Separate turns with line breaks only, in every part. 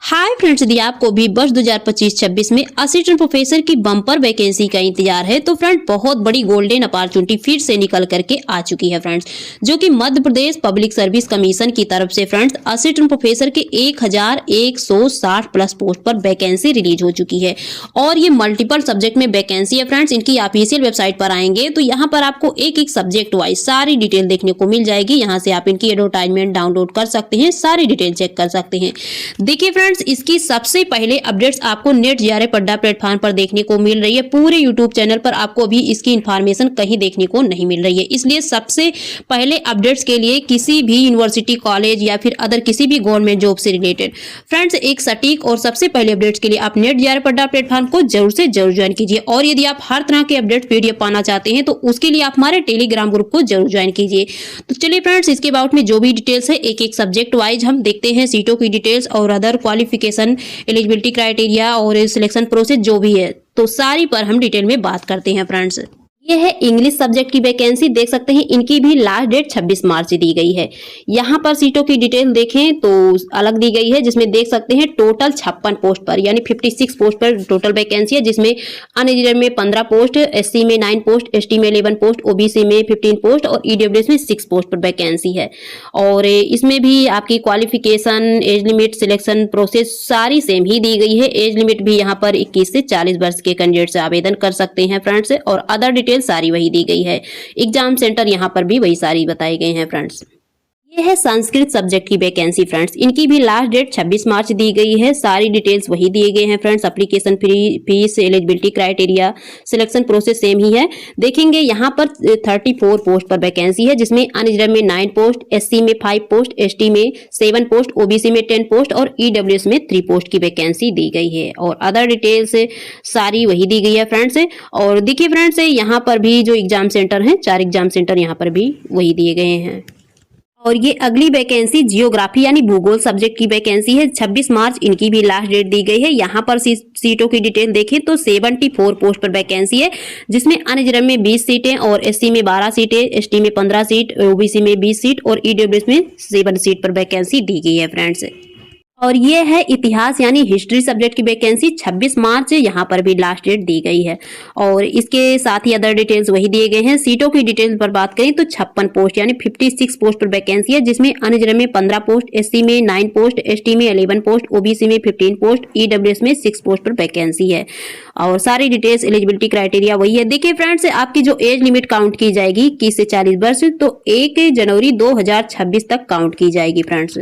Hi friends, यदि आपको भी वर्ष 2025-26 में असिस्टेंट प्रोफेसर की बम्पर वैकेंसी का इंतजार है तो फ्रेंड बहुत बड़ी गोल्डन अपॉर्चुनिटी फिर से निकल करके आ चुकी है फ्रेंड्स, जो कि Madhya Pradesh public service commission की तरफ से फ्रेंड्स असिस्टेंट प्रोफेसर के 1160 प्लस पोस्ट पर वैकेंसी रिलीज हो चुकी है। और ये मल्टीपल सब्जेक्ट में वैकेंसी है फ्रेंड्स। इनकी ऑफिशियल वेबसाइट पर आएंगे तो यहाँ पर आपको एक एक सब्जेक्ट वाइज सारी डिटेल देखने को मिल जाएगी। यहाँ से आप इनकी एडवर्टाइजमेंट डाउनलोड कर सकते हैं, सारी डिटेल चेक कर सकते हैं। देखिए फ्रेंड्स, इसकी सबसे पहले अपडेट्स आपको नेट जेआरएफ अड्डा प्लेटफॉर्म पर देखने को मिल रही है। पूरे यूट्यूब चैनल पर आपको अभी इसकी इन्फॉर्मेशन कहीं देखने को नहीं मिल रही है। इसलिए सबसे पहले अपडेट्स के लिए किसी भी यूनिवर्सिटी, कॉलेज या फिर अदर किसी भी गवर्नमेंट जॉब से रिलेटेड फ्रेंड्स एक सटीक और सबसे पहले अपडेट्स के लिए आप नेट जेआरएफ अड्डा प्लेटफॉर्म को जरूर से जरूर ज्वाइन कीजिए। और यदि आप हर तरह के अपडेट पीडीएफ पाना चाहते हैं तो उसके लिए आप हमारे टेलीग्राम ग्रुप को जरूर ज्वाइन कीजिए। तो चलिए फ्रेंड्स, इसके अबाउट में जो भी डिटेल्स है एक एक सब्जेक्ट वाइज हम देखते हैं। सीटों की डिटेल्स और अदर क्वालिफिकेशन, एलिजिबिलिटी क्राइटेरिया और सिलेक्शन प्रोसेस जो भी है तो सारी पर हम डिटेल में बात करते हैं फ्रेंड्स। ये है इंग्लिश सब्जेक्ट की वैकेंसी, देख सकते हैं इनकी भी लास्ट डेट 26 मार्च दी गई है। यहाँ पर सीटों की डिटेल देखें तो अलग दी गई है, जिसमें देख सकते हैं टोटल 56 पोस्ट पर यानी 56 पोस्ट पर टोटल वैकेंसी है, जिसमें अनरिजर्व में 15 पोस्ट, एससी में 9 पोस्ट, एसटी में 11 पोस्ट, ओबीसी में 15 पोस्ट और ईडब्ल्यूएस में 6 पोस्ट पर वैकेंसी है। और इसमें भी आपकी qualification, age limit, selection process सारी सेम ही दी गई है। एज लिमिट भी यहाँ पर 21 से 40 वर्ष के कैंडिडेट से आवेदन कर सकते हैं फ्रेंड्स। और अदर डिटेल सारी वही दी गई है। एग्जाम सेंटर यहाँ पर भी वही सारी बताए गए हैं फ्रेंड्स। ये है संस्कृत सब्जेक्ट की वैकेंसी फ्रेंड्स, इनकी भी लास्ट डेट 26 मार्च दी गई है। सारी डिटेल्स वही दिए गए हैं friends. Application fees, eligibility criteria, selection process same ही है। देखेंगे यहाँ पर 34 पोस्ट पर वैकेंसी है, जिसमें अनरिजर्व में 9 पोस्ट, एससी में 5 पोस्ट, एसटी में 7 पोस्ट, ओबीसी में 10 पोस्ट और ईडब्ल्यूएस में 3 पोस्ट की वैकेंसी दी गई है। और अदर डिटेल्स सारी वही दी गई है फ्रेंड्स। और देखिए फ्रेंड्स, यहाँ पर भी जो एग्जाम सेंटर है 4 एग्जाम सेंटर यहाँ पर भी वही दिए गए हैं। और ये अगली वैकेंसी जियोग्राफी यानी भूगोल सब्जेक्ट की वैकेंसी है। 26 मार्च इनकी भी लास्ट डेट दी गई है। यहाँ पर सीटों की डिटेल देखें तो 74 पोस्ट पर वैकेंसी है, जिसमें अनरिजर्व में 20 सीटें और एससी में 12 सीटें, एसटी में 15 सीट, ओबीसी में 20 सीट और ईडब्ल्यूएस में 7 सीट पर वैकेंसी दी गई है फ्रेंड्स। और ये है इतिहास यानी हिस्ट्री सब्जेक्ट की वैकेंसी, 26 मार्च यहाँ पर भी लास्ट डेट दी गई है। और इसके साथ ही अदर डिटेल्स वही दिए गए हैं। सीटों की डिटेल्स पर बात करें तो 56 पोस्ट यानी 56 पोस्ट पर वैकेंसी है, जिसमें अनरिजर्व में 15 पोस्ट, एससी में 9 पोस्ट, एसटी में 11 पोस्ट, ओबीसी में 15 पोस्ट, ईडब्ल्यूएस में 6 पोस्ट पर वैकेंसी है। और सारी डिटेल्स, एलिजिबिलिटी क्राइटेरिया वही है। देखिए फ्रेंड्स, आपकी जो एज लिमिट काउंट की जाएगी 21 से 40 वर्ष, तो 1 जनवरी 2026 तक काउंट की जाएगी फ्रेंड्स।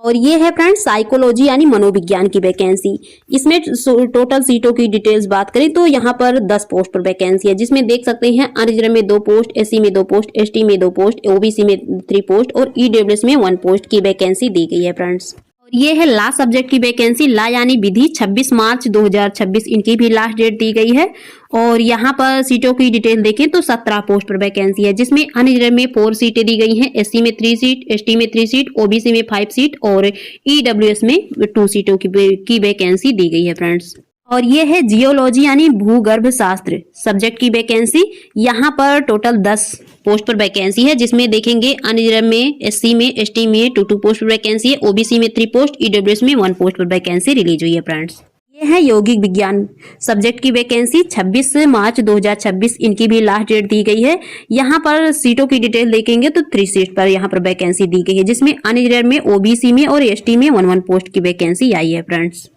और ये है फ्रेंड्स साइकोलॉजी यानी मनोविज्ञान की वैकेंसी। इसमें टोटल सीटों की डिटेल्स बात करें तो यहाँ पर 10 पोस्ट पर वैकेंसी है, जिसमें देख सकते हैं अनरिजर्व में 2 पोस्ट, एससी में 2 पोस्ट, एसटी में 2 पोस्ट, ओबीसी में 3 पोस्ट और ईडब्ल्यूएस में 1 पोस्ट की वैकेंसी दी गई है फ्रेंड्स। ये है लॉ सब्जेक्ट की वैकेंसी, लॉ यानी विधि, 26 मार्च 2026 इनकी भी लास्ट डेट दी गई है। और यहाँ पर सीटों की डिटेल देखें तो 17 पोस्ट पर वैकेंसी है, जिसमें अनरिजर्व में 4 सीटें दी गई हैं, एससी में 3 सीट, एसटी में 3 सीट, ओबीसी में 5 सीट और ईडब्ल्यूएस में 2 सीटों की वैकेंसी दी गई है फ्रेंड्स। और ये है जियोलॉजी यानी भूगर्भ शास्त्र सब्जेक्ट की वैकेंसी, यहाँ पर टोटल 10 पोस्ट पर वैकेंसी है, जिसमें देखेंगे अनरिजर्व में, एससी में, एसटी में 2 पोस्ट पर वैकेंसी है, ओबीसी में 3 पोस्ट, ईडब्ल्यूएस में 1 पोस्ट पर वैकेंसी रिलीज हुई है फ्रेंड्स। ये है यौगिक विज्ञान सब्जेक्ट की वैकेंसी, 26 मार्च 2026 इनकी भी लास्ट डेट दी गई है। यहाँ पर सीटों की डिटेल देखेंगे तो 3 सीट पर यहाँ पर वैकेंसी दी गई है, जिसमें अनरिजर्व में, ओबीसी में और एसटी में 1 पोस्ट की वैकेंसी आई है फ्रेंड्स।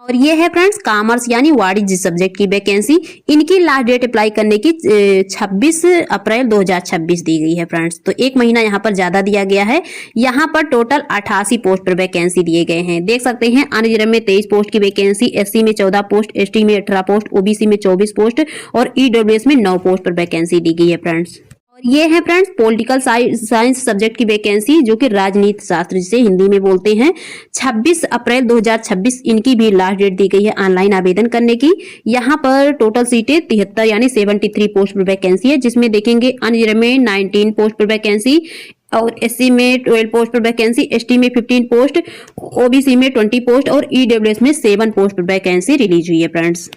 और ये है फ्रेंड्स कॉमर्स यानी वाणिज्य सब्जेक्ट की वैकेंसी, इनकी लास्ट डेट अप्लाई करने की 26 अप्रैल 2026 दी गई है फ्रेंड्स। तो 1 महीना यहाँ पर ज्यादा दिया गया है। यहाँ पर टोटल 88 पोस्ट पर वैकेंसी दिए गए हैं। देख सकते हैं अनरिजर्व में 23 पोस्ट की वैकेंसी, एससी में 14 पोस्ट, एसटी में 18 पोस्ट, ओबीसी में 24 पोस्ट और ईडब्ल्यूएस में 9 पोस्ट पर वैकेंसी दी गई है फ्रेंड्स। और ये है फ्रेंड्स पॉलिटिकल साइंस सब्जेक्ट की वैकेंसी, जो कि राजनीति शास्त्र जिसे हिंदी में बोलते हैं। 26 अप्रैल 2026 इनकी भी लास्ट डेट दी गई है ऑनलाइन आवेदन करने की। यहाँ पर टोटल सीटें 73 यानी 73 पोस्ट पर वैकेंसी है, जिसमें देखेंगे अनरिजर्व में 19 पोस्ट पर वैकेंसी और एससी में 12 पोस्ट पर वैकेंसी, एसटी में 15 पोस्ट, ओबीसी में 20 पोस्ट और ईडब्ल्यूएस में 7 पोस्ट पर वैकेंसी रिलीज हुई है फ्रेंड्स।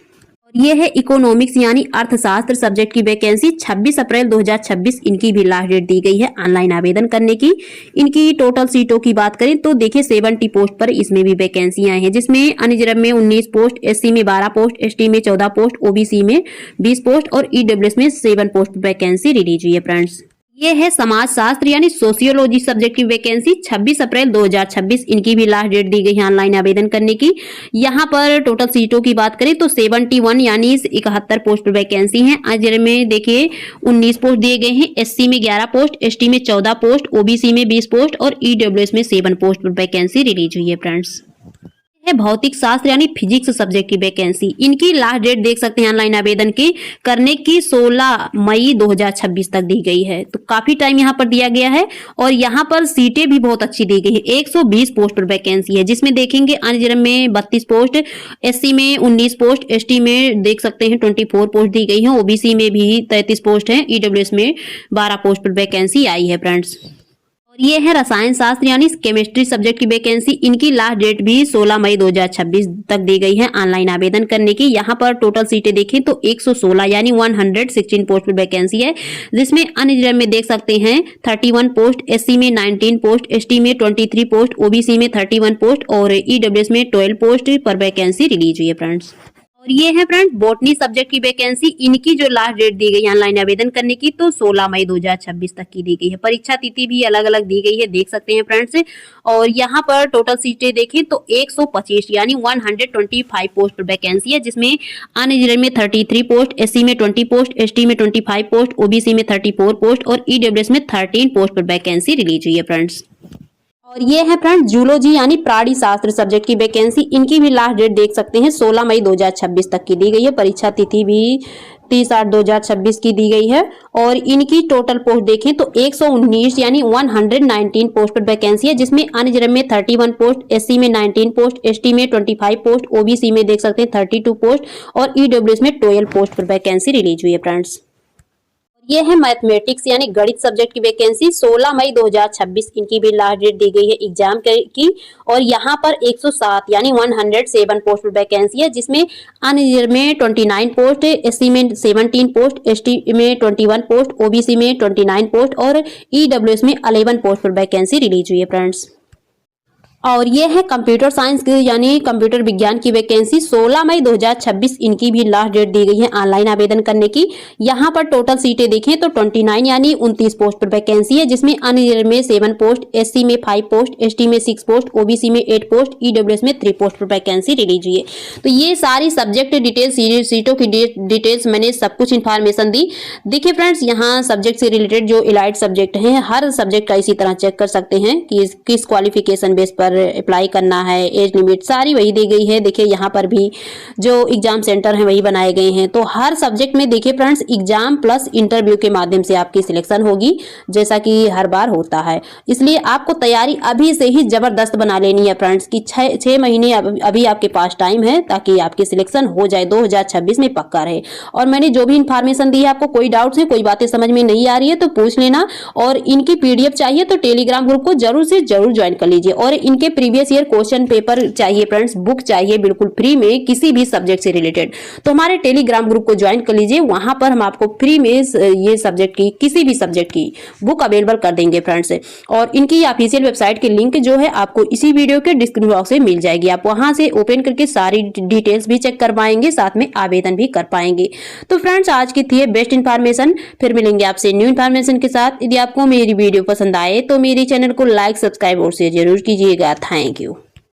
ये है इकोनॉमिक्स यानी अर्थशास्त्र सब्जेक्ट की वैकेंसी 26 अप्रैल 2026 इनकी भी लास्ट डेट दी गई है ऑनलाइन आवेदन करने की। इनकी टोटल सीटों की बात करें तो देखिए 70 पोस्ट पर इसमें भी वैकेंसियां हैं, जिसमें अन्य रिजर्व में 19 पोस्ट, एससी में 12 पोस्ट, एसटी में 14 पोस्ट, ओबीसी में 20 पोस्ट और ईडब्ल्यूएस में 7 पोस्ट वैकेंसी रिलीज हुई है फ्रेंड्स। ये है समाज शास्त्र यानी सोशियोलॉजी सब्जेक्ट की वैकेंसी 26 अप्रैल 2026 इनकी भी लास्ट डेट दी गई है ऑनलाइन आवेदन करने की। यहाँ पर टोटल सीटों की बात करें तो 71 यानी 71 पोस्ट वैकेंसी हैं। अजर में देखिए 19 पोस्ट दिए गए हैं, एससी में 11 पोस्ट, एसटी में 14 पोस्ट, ओबीसी में 20 पोस्ट और ईडब्ल्यूएस में 7 पोस्ट वैकेंसी रिलीज हुई है फ्रेंड्स। है भौतिक शास्त्र यानी फिजिक्स सब्जेक्ट की वैकेंसी, इनकी लास्ट डेट देख सकते हैं ऑनलाइन आवेदन की करने की 16 मई 2026 तक दी गई है, तो काफी टाइम यहाँ पर दिया गया है। और यहाँ पर सीटें भी बहुत अच्छी दी गई है, 120 पोस्ट पर वैकेंसी है, जिसमें देखेंगे अनरिजर्व में 32 पोस्ट, एससी में 19 पोस्ट, एसटी में देख सकते हैं 24 पोस्ट दी गई है, ओबीसी में भी 33 पोस्ट है, ईडब्ल्यूएस में 12 पोस्ट पर वैकेंसी आई है फ्रेंड्स। ये है रसायन शास्त्र यानी केमिस्ट्री सब्जेक्ट की वैकेंसी, इनकी लास्ट डेट भी 16 मई 2026 तक दी गई है ऑनलाइन आवेदन करने की। यहाँ पर टोटल सीटें देखें तो 116 यानी 116 पोस्ट पर वैकेंसी है, जिसमें अन्य रिजर्व में देख सकते हैं 31 पोस्ट, एससी में 19 पोस्ट, एसटी में 23 पोस्ट, ओबीसी में 31 पोस्ट और ईडब्ल्यूएस में 12 पोस्ट पर वैकेंसी रिलीज हुई है फ्रेंड्स। और ये है फ्रेंड्स बॉटनी सब्जेक्ट की वैकेंसी, इनकी जो लास्ट डेट दी गई है ऑनलाइन आवेदन करने की तो 16 मई 2026 तक की दी गई है। परीक्षा तिथि भी अलग अलग दी गई है, देख सकते हैं फ्रेंड्स। और यहाँ पर टोटल सीटें देखें तो 125 यानी 125 पोस्ट पर वैकेंसी है, जिसमें अनरिजर्व में 33 पोस्ट, एससी में 20 पोस्ट, एसटी में 25 पोस्ट, ओबीसी में 34 पोस्ट और ईडब्ल्यूएस में 13 पोस्ट पर वैकेंसी रिलीज हुई है फ्रेंड्स। और ये है फ्रेंड जूलॉजी यानी प्राणी शास्त्र सब्जेक्ट की वैकेंसी, इनकी भी लास्ट डेट देख सकते हैं 16 मई 2026 तक की दी गई है। परीक्षा तिथि भी 30/8/2026 की दी गई है। और इनकी टोटल पोस्ट देखें तो 119 यानी 119 पोस्ट पर वैकेंसी है, जिसमें अनरिजर्व में 31 पोस्ट, एससी में 19 पोस्ट, एसटी में 25 पोस्ट, ओबीसी में देख सकते हैं 32 पोस्ट और ईडब्ल्यूएस में 12 पोस्ट पर वैकेंसी रिलीज हुई है फ्रेंड्स। ये है मैथमेटिक्स यानी गणित सब्जेक्ट की वैकेंसी, 16 मई 2026 इनकी भी लास्ट डेट दी गई है एग्जाम की। और यहाँ पर 107 यानी 107 पोस्ट पर वैकेंसी है, जिसमें अनरिजर्व में 29 पोस्ट, एससी में 17 पोस्ट, एसटी में 21 पोस्ट, ओबीसी में 29 पोस्ट और ईडब्ल्यूएस में 11 पोस्ट पर वैकेंसी रिलीज हुई है फ्रेंड्स। और ये है कंप्यूटर साइंस यानी कंप्यूटर विज्ञान की वैकेंसी, 16 मई 2026 इनकी भी लास्ट डेट दी गई है ऑनलाइन आवेदन करने की। यहाँ पर टोटल सीटें देखें तो 29 यानी 29 पोस्ट पर वैकेंसी है, जिसमें अनरिजर्व में 7 पोस्ट, एससी में 5 पोस्ट, एसटी में 6 पोस्ट, ओबीसी में 8 पोस्ट, ईडब्ल्यूएस में 3 पोस्ट पर वैकेंसी रिलीज हुई है। तो ये सारी सब्जेक्ट डिटेल्स, सीटों की डिटेल्स मैंने सब कुछ इन्फॉर्मेशन दी। देखिए फ्रेंड्स, यहाँ सब्जेक्ट से रिलेटेड जो इलाइट सब्जेक्ट है, हर सब्जेक्ट का इसी तरह चेक कर सकते हैं कि किस क्वालिफिकेशन बेस पर अप्लाई करना है, एज लिमिट सारी वही दी गई है। देखिए यहाँ पर भी जो एग्जाम सेंटर हैं वही बनाए गए हैं। तो हर सब्जेक्ट में देखिए फ्रेंड्स एग्जाम प्लस इंटरव्यू के माध्यम से आपकी सिलेक्शन होगी, जैसा कि हर बार होता है। इसलिए आपको तैयारी अभी से ही जबरदस्त बना लेनी है फ्रेंड्स कि 6 महीने अभी आपके पास टाइम है, ताकि आपकी सिलेक्शन हो जाए 2026 में पक्का रहे। और मैंने जो भी इन्फॉर्मेशन दी है, आपको कोई डाउट्स है, कोई बातें समझ में नहीं आ रही है तो पूछ लेना। और इनकी पीडीएफ चाहिए तो टेलीग्राम ग्रुप को जरूर से जरूर ज्वाइन कर लीजिए। और इनके प्रीवियस ईयर क्वेश्चन पेपर चाहिए फ्रेंड्स, बुक चाहिए बिल्कुल फ्री में किसी भी सब्जेक्ट से रिलेटेड, तो हमारे टेलीग्राम ग्रुप को ज्वाइन कर लीजिए। वहां पर हम आपको फ्री में ये सब्जेक्ट की किसी भी सब्जेक्ट की बुक अवेलेबल कर देंगे फ्रेंड्स। और इनकी ऑफिशियल वेबसाइट की लिंक जो है आपको इसी वीडियो के डिस्क्रिप्शन बॉक्स में मिल जाएगी। आप वहां से ओपन करके सारी डिटेल्स भी चेक कर पाएंगे, साथ में आवेदन भी कर पाएंगे। तो फ्रेंड्स, आज की थी बेस्ट इन्फॉर्मेशन। फिर मिलेंगे आपसे न्यू इन्फॉर्मेशन के साथ। यदि आपको मेरी वीडियो पसंद आए तो मेरे चैनल को लाइक, सब्सक्राइब और शेयर जरूर कीजिएगा। Thank you.